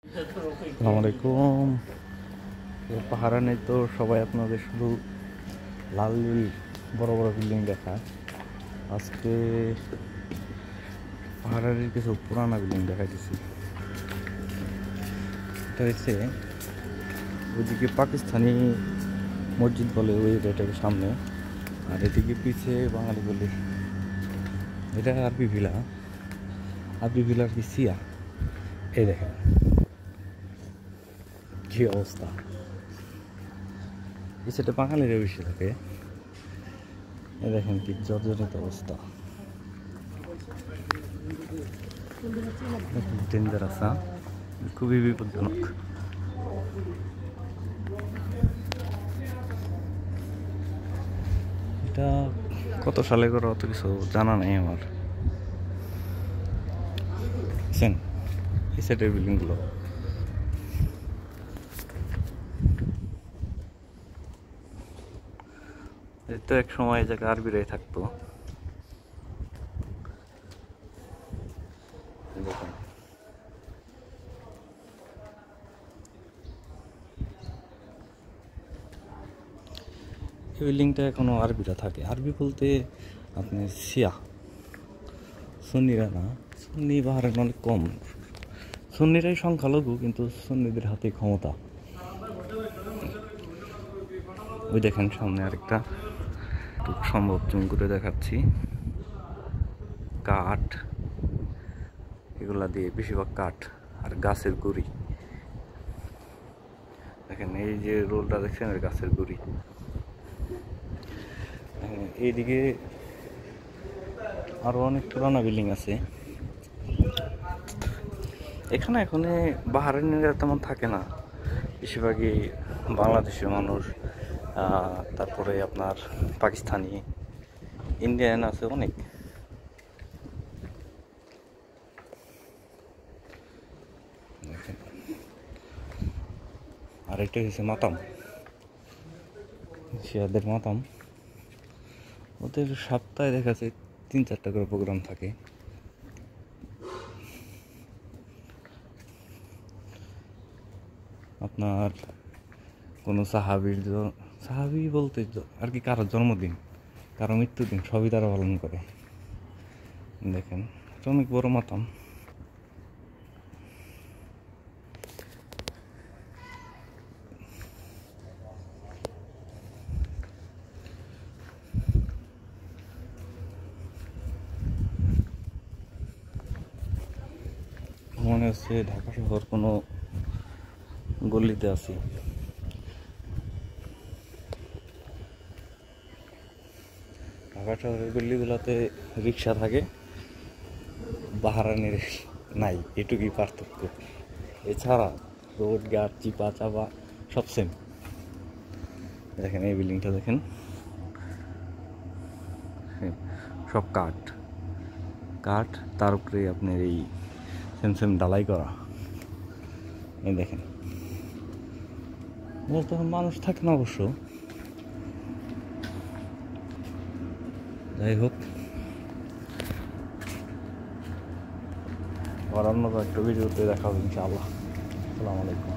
আসসালামু আলাইকুম। পাহাড়ে তো সবাই আপনাদের শুধু লাল নীল বড় বড় বিল্ডিং দেখা। আজকে পাহাড়ের কিছু পুরানা বিল্ডিং দেখাইতেছি। এটা হচ্ছে ওইদিকে পাকিস্তানি মসজিদ বলে ওই এটাকে সামনে, আর এদিকে পিছে বাঙালি বলে। এটা আরবি ভিলা, আরবি ভিলার কি সিয়া। এই দেখেন কি অবস্থা। এই সেটা বাঙালিরা বেশি থাকে। এই দেখেন কি জর্জরিত অবস্থা, ডেঞ্জারাস, খুবই বিপজ্জনক। এটা কত সালে করে অত কিছু জানা নেই আমার। এই সাইডের বিল্ডিংগুলো তো এক সময় জায়গা আরবিরাই থাকতো। দেখুন এই বিল্ডিংটা এখনো আরবিরা থাকে। আরবি বলতে আপনি শিয়া, সুন্নিরা না। সুন্নি বাহারে অনেক কম, সুন্নিরাই সংখ্যালঘু, কিন্তু সুন্নিদের হাতে ক্ষমতা। ওই দেখেন সামনে আরেকটা, একটু সম্ভব জুম করে দেখাচ্ছি। কাঠ, এগুলা দিয়ে বেশিরভাগ কাঠ আর গাছের গুড়ি। দেখেন এই যে রোলটা দেখছেন, গাছের গুড়ি। এইদিকে আরো অনেক পুরানা বিল্ডিং আছে। এখানে এখন বাহারাইনিরা তেমন থাকে না, বেশিরভাগই বাংলাদেশের মানুষ, তারপরে আপনার পাকিস্তানি, ইন্ডিয়ান আছে অনেক। আর এটা হচ্ছে মাতাম, শিয়াদের মাতাম। ওদের সপ্তাহে দেখা যায় 3-4টা করে প্রোগ্রাম থাকে। আপনার কোনো সাহাবি বলতে আর কি, কারোর জন্মদিন, কারো মৃত্যুদিন, সবই তারা পালন করে। দেখেন এটা অনেক বড় মাতাম। মনে হচ্ছে ঢাকা শহর কোনো গলিতে আছি। ঢাকা শহরের গলিগুলোতে রিক্সা থাকে, বাহারানির নাই, এটুকুই পার্থক্য। এছাড়া রোড ঘাট চিপা চাপা সব সেম। দেখেন এই বিল্ডিংটা দেখেন, সব কাঠ কাঠ, তার উপরে আপনার এই সেম সেম ঢালাই করা। এই দেখেন তখন মানুষ থাকে না অবশ্য। যাই হোক, আবার অন্য একটা ভিডিওতে দেখা হবে ইনশাআল্লাহ। আসসালামু আলাইকুম।